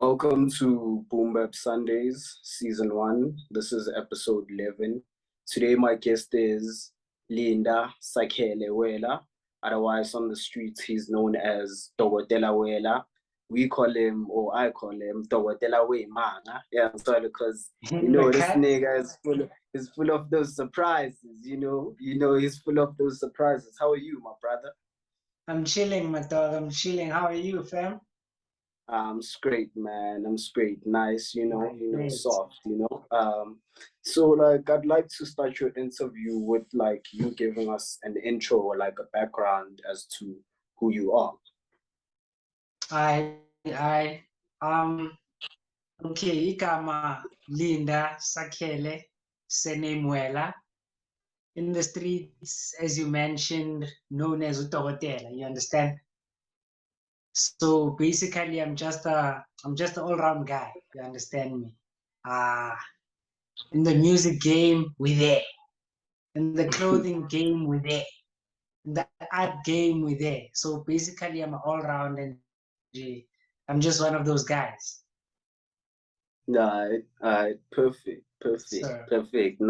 Welcome to Boom-Bap Sundays, Season 1. This is episode 11. Today, my guest is Linda Sakele. Otherwise, on the streets, he's known as Dokotela. We call him, or I call him, Dokotela Manga. Yeah, I'm sorry, because, this nigga is full of those surprises, he's full of those surprises. How are you, my brother? I'm chilling, my dog. I'm chilling. How are you, fam? I'm straight, man. I'm straight. Nice, Great. soft, So like I'd like to start your interview with like you giving us an intro or like a background as to who you are. Okay, igama Linda Sakele Senemuela. In the streets, as you mentioned, known as Dokotela, you understand? So basically I'm just an all-round guy, you understand me? In the music game, we're there. In the clothing game, we're there. In the art game, we're there. So basically I'm an all-round and I'm just one of those guys. Perfect. Sir. Perfect.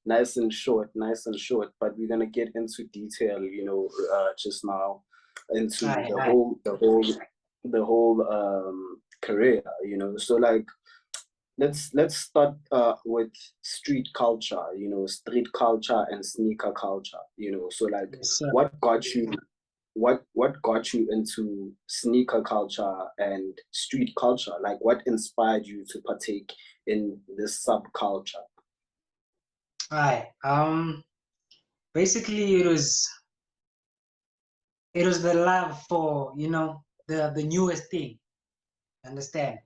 Nice and short. But we're gonna get into detail, just now into the whole career, So like let's start with street culture, street culture and sneaker culture, So like Yes, what got you into sneaker culture and street culture? Like what inspired you to partake in this subculture? basically it was the love for the newest thing, understand?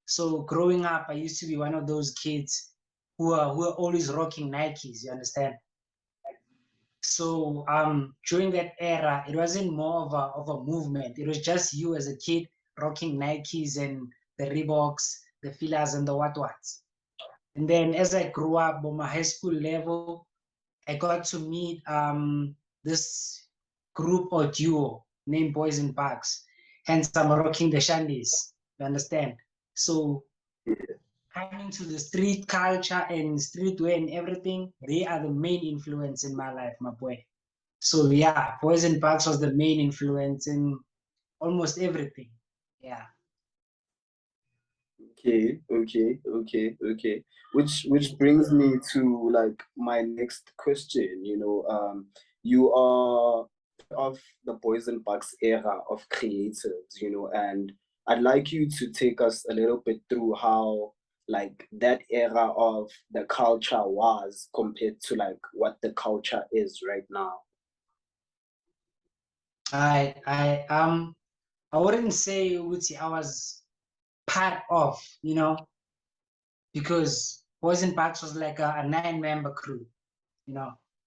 So growing up I used to be one of those kids who are always rocking Nikes, you understand? So during that era it wasn't more of a movement, it was just you as a kid rocking Nikes and the Reeboks, the Filas and the what-whats. And then as I grew up on my high school level, I got to meet this group or duo named Boyzn Bucks. Hence, I'm rocking the shandies. You understand? So, coming to the street culture and streetwear and everything, they are the main influence in my life, my boy. So, yeah, Boyzn Bucks was the main influence in almost everything. Yeah. Okay. Which brings me to like my next question. You are of the Boyzn Bucks era of creators, and I'd like you to take us a little bit through how like that era of the culture was compared to like what the culture is right now. I wouldn't say I was part of, because Boyzn Bucks was like a 9-member crew,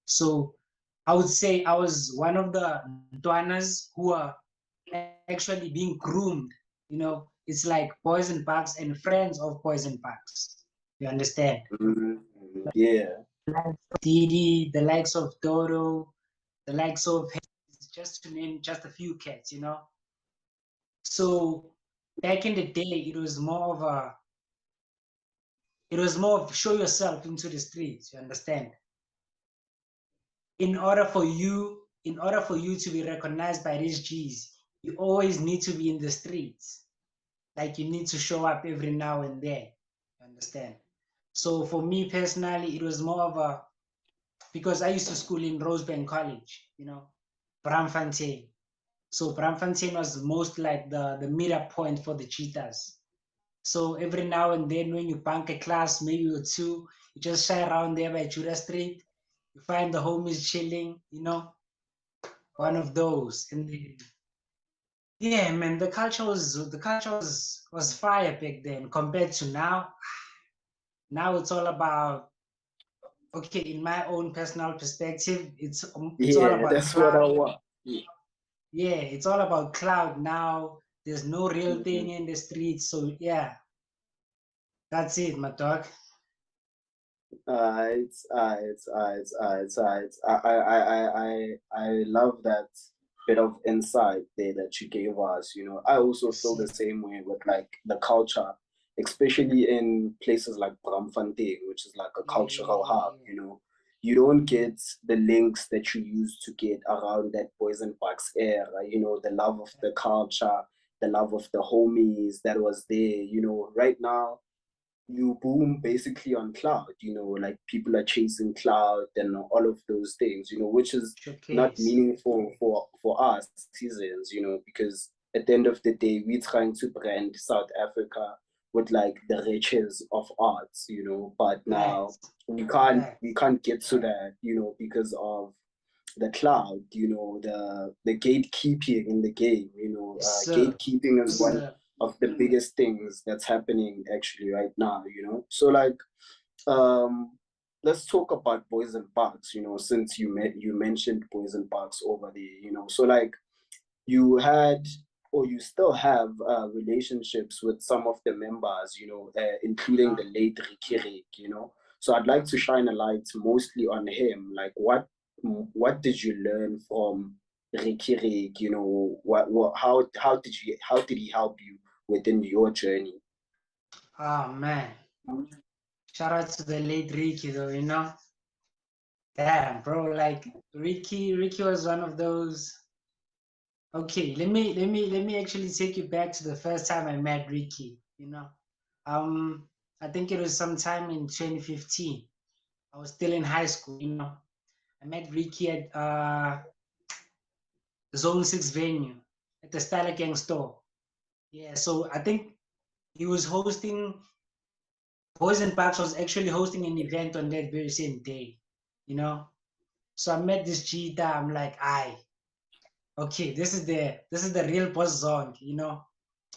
So I would say I was one of the Ndwanas who are actually being groomed, It's like Boyzn Bucks and friends of Boyzn Bucks. You understand? Yeah. The likes of Didi, the likes of Dodo, the likes of just to name just a few cats, So back in the day, it was more of show yourself into the streets, you understand? In order for you to be recognized by these G's, you always need to be in the streets. Like you need to show up every now and then, you understand? So for me personally, it was more of because I used to school in Rosebank College, Braamfontein. So Braamfontein was most like the meetup point for the cheetahs. So every now and then when you bunk a class, maybe or two, you just shy around there by Judah Street, you find the homies chilling, one of those. And then, yeah, man, the culture was fire back then compared to now. Now it's all about, okay, in my own personal perspective, it's all about That's cloud. what I want. Yeah, it's all about cloud now. There's no real thing in the streets. So yeah, that's it, my dog. I love that bit of insight there that you gave us. You know, I also feel the same way with like the culture, especially in places like Braamfontein, which is like a cultural hub. You know, you don't get the links that you used to get around that Boyzn Bucks era. You know, the love of the culture, the love of the homies that was there. You know, right now you boom basically on cloud, you know, like people are chasing cloud and all of those things, you know, which is not meaningful for us citizens, you know, because at the end of the day, we're trying to brand South Africa with like the riches of arts, you know, but now we can't get to that, you know, because of the cloud, you know, the gatekeeping in the game, you know, gatekeeping is one of the biggest things that's happening actually right now, you know. So like, let's talk about Boyzn Bucks, you know, since you mentioned Boyzn Bucks over there, you know. So like, you had or you still have relationships with some of the members, you know, including the late Ricky, you know. So I'd like to shine a light mostly on him. Like, what did you learn from Ricky? You know, how did he help you within your journey? Oh man, shout out to the late Ricky though, you know. Damn, bro, like Ricky was one of those. Okay, let me actually take you back to the first time I met Ricky, you know. I think it was sometime in 2015. I was still in high school, you know. I met Ricky at Zone 6 venue at the Style Gang store. Yeah, so I think he was hosting, Boyzn Bucks was actually hosting an event on that very same day, you know. So I met this cheetah. I'm like, okay, this is the real boss zone, you know.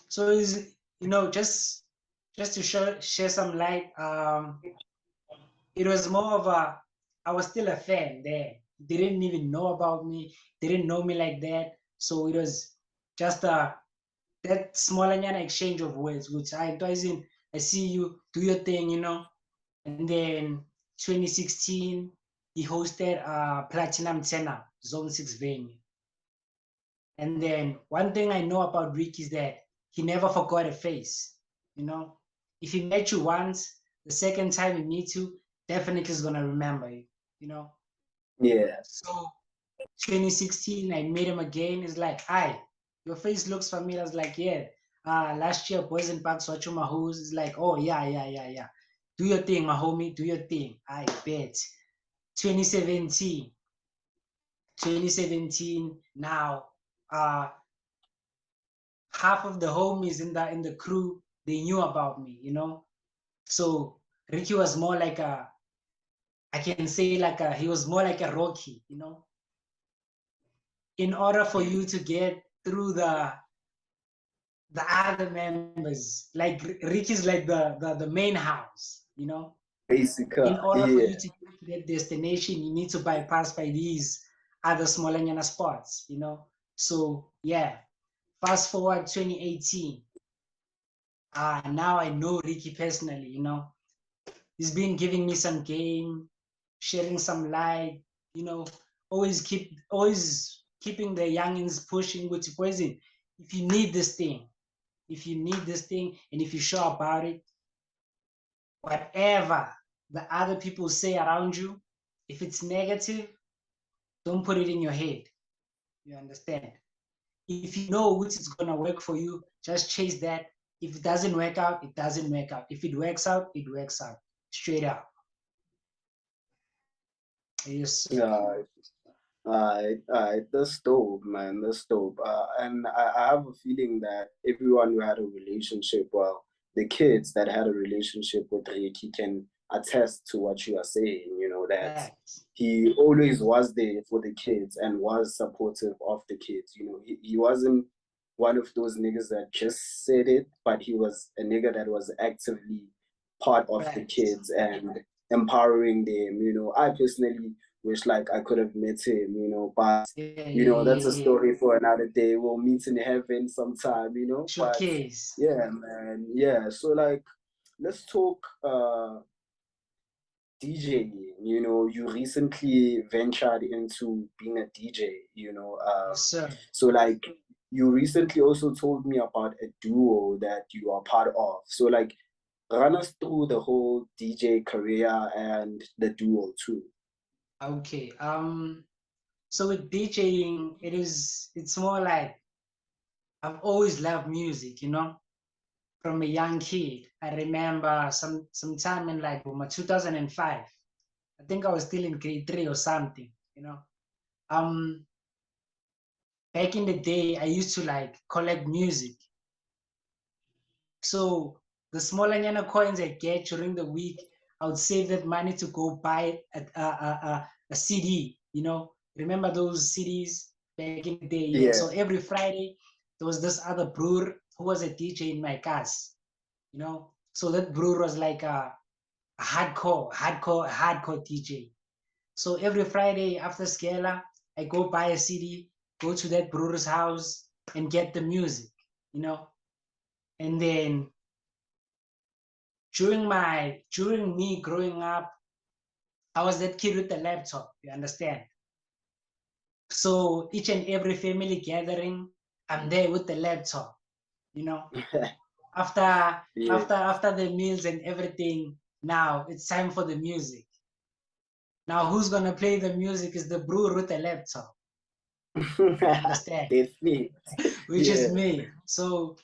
So is, you know, just to share some light. It was more of a, I was still a fan there. They didn't even know about me. They didn't know me like that. So it was just that small exchange of words, which I see you do your thing, you know. And then 2016, he hosted Platinum Tenor Zone 6 venue. And then one thing I know about Rick is that he never forgot a face. You know, if he met you once, the second time he meets you, definitely is gonna remember you. You know. Yeah. So 2016, I met him again. It's like, hi, your face looks familiar. I was like, yeah. Last year, Boyzn Bucks, watch my hoes. It's like, oh yeah. Do your thing, my homie. Do your thing. I bet. 2017. Now, half of the homies in the crew, they knew about me, you know. So Ricky was more like I can say he was more like a Rocky, you know. In order for you to get through the other members, like Ricky's like the main house, you know. Basically, In order for yeah. you to get to that destination, you need to bypass by these other smaller spots, you know. So yeah, fast forward 2018. Now I know Ricky personally, you know. He's been giving me some game, sharing some light, you know, always keeping the youngins pushing with Boyzn. If you need this thing, and if you sure about it, whatever the other people say around you, if it's negative, don't put it in your head. You understand? If you know which is gonna work for you, just chase that. If it doesn't work out, it doesn't work out. If it works out, it works out. Straight up. Yes. That's dope, man. That's dope. And I have a feeling that everyone who had a relationship, well, the kids that had a relationship with Ricky can attest to what you are saying, you know, that he always was there for the kids and was supportive of the kids. You know, he wasn't one of those niggas that just said it, but he was a nigga that was actively part of the kids and empowering them. You know, I personally wish like I could have met him, you know, but you know, that's a story for another day. We'll meet in heaven sometime, you know. Showcase. But yeah, man. Yeah. So like let's talk DJing, you know, you recently ventured into being a DJ, you know. Yes, sir. So like you recently also told me about a duo that you are part of. So like run us through the whole DJ career and the duo too. Okay. So with DJing, it's more like I've always loved music, you know, from a young kid. I remember sometime in like 2005. I think I was still in grade 3 or something, you know. Um, Back in the day, I used to like collect music. So the smaller nyana coins I get during the week, I would save that money to go buy a CD, you know. Remember those CDs back in the day? Yeah. Yeah. So every Friday, there was this other brewer who was a DJ in my class, you know. So that brewer was like a hardcore DJ. So every Friday after Scala, I go buy a CD, go to that brewer's house and get the music, you know. And then during me growing up, I was that kid with the laptop, you understand? So each and every family gathering, I'm there with the laptop, you know. After Yeah. after the meals and everything, now it's time for the music. Now who's gonna play the music is the brewer with the laptop. Understand? It's me. Which is Yeah. me. So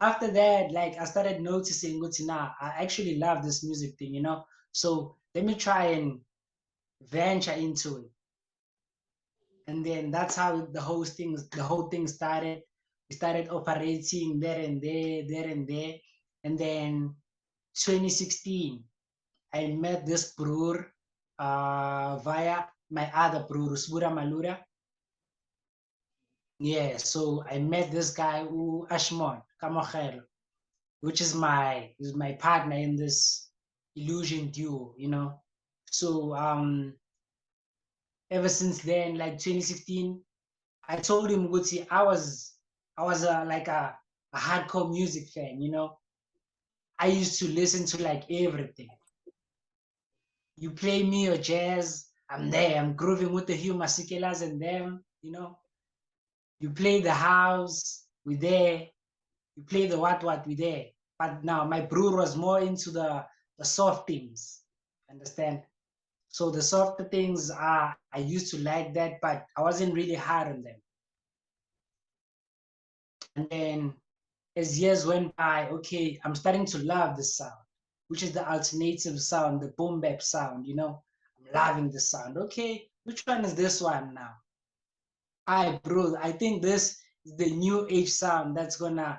after that, like I started noticing, now I actually love this music thing, you know. So let me try and venture into it. And then that's how the whole thing started. We started operating there and there, there and there. And then 2016, I met this brewer via my other brewer, Sbura Malura. Yeah, so I met this guy, Ashmon Kamogelo, which is my partner in this illusion duo, you know. So ever since then, like 2016, I told him, Gucci, I was like a hardcore music fan, you know. I used to listen to like everything. You play me or jazz, I'm there. I'm grooving with the Hugh Masikelas and them, you know. You play the house, we there. You play the what we there. But now my brewer was more into the soft things. Understand? So the softer things are I used to like that, but I wasn't really hard on them. And then as years went by, okay, I'm starting to love the sound, which is the alternative sound, the Boom-Bap sound, you know. I'm loving the sound. Okay, which one is this one now? Bro, I think this is the new age sound that's gonna,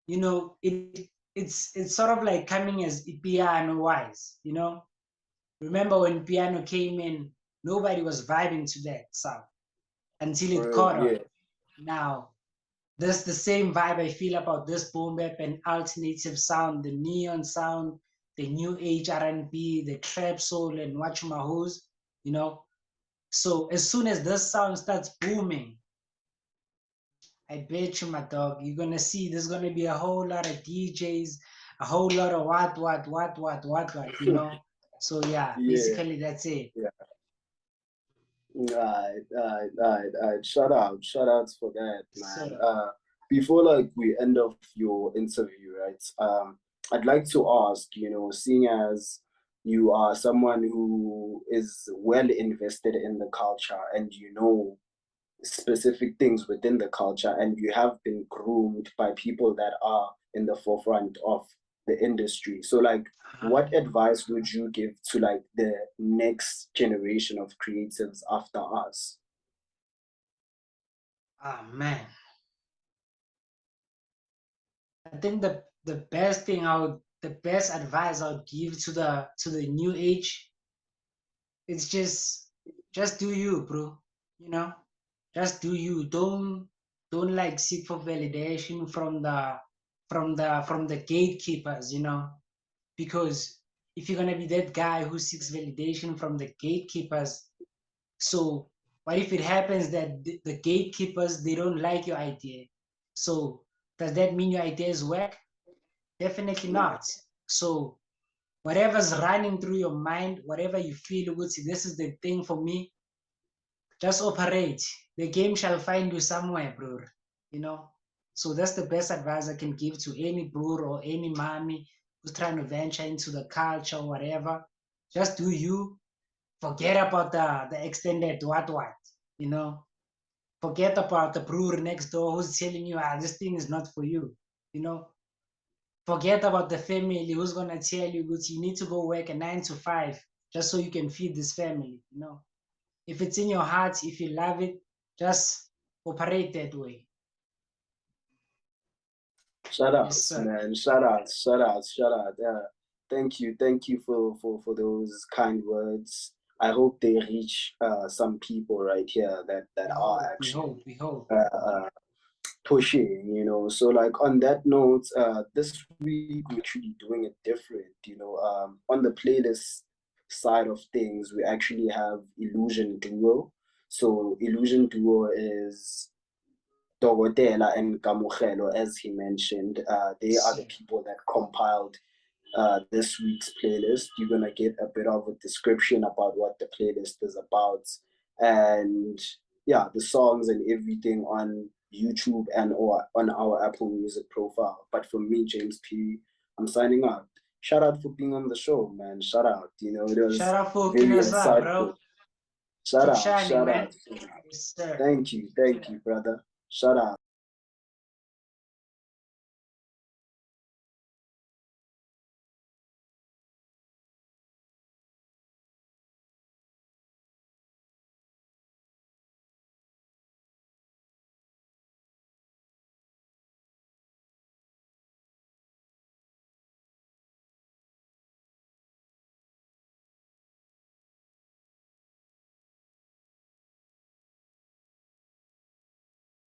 you know, it's sort of like coming as piano wise, you know. Remember when piano came in, nobody was vibing to that sound until it caught on. Yeah. Now, that's the same vibe I feel about this boom bap and alternative sound, the neon sound, the new age R&B, the trap soul and whatchamahos, you know. So as soon as this sound starts booming, I bet you, my dog, you're gonna see there's gonna be a whole lot of DJs, a whole lot of what, you know. So yeah, Yeah. basically that's it. Yeah. Shout outs for that, man. So Before like we end off your interview, right? I'd like to ask, you know, seeing as you are someone who is well invested in the culture and you know specific things within the culture and you have been groomed by people that are in the forefront of the industry. So like what advice would you give to like the next generation of creatives after us? man, I think the best advice I would give to the new age, it's just do you, bro. You know, just do you. Don't like seek for validation from the gatekeepers. You know, because if you're gonna be that guy who seeks validation from the gatekeepers, so what if it happens that the gatekeepers they don't like your idea? So does that mean your idea is whack? Definitely Nah. not. So whatever's running through your mind, whatever you feel, this is the thing for me, just operate. The game shall find you somewhere, bro. You know? So that's the best advice I can give to any bro or any mommy who's trying to venture into the culture or whatever. Just do you. Forget about the extended what, you know? Forget about the brewer next door who's telling you, this thing is not for you, you know? Forget about the family who's gonna tell you, you need to go work a 9 to 5 just so you can feed this family, you know? If it's in your heart, if you love it, just operate that way. Shout out, Yes, man. Shout out. Thank you for those kind words. I hope they reach some people right here that are actually we hope. Pushing, So like on that note, this week we're actually doing it different, On the playlist side of things, we actually have Illusion Duo. So Illusion Duo is Dokotela and Kamukhelo, as he mentioned. They are the people that compiled this week's playlist. You're gonna get a bit of a description about what the playlist is about, and yeah, the songs and everything on YouTube and or on our Apple Music profile. But for me, James P, I'm signing out. Shout out for being on the show, man. Shout out. It was shout out for very Kinasa, insightful. bro. Shout Keep out, shining, shout man. out. Yes, sir. Thank you, brother. Shout out.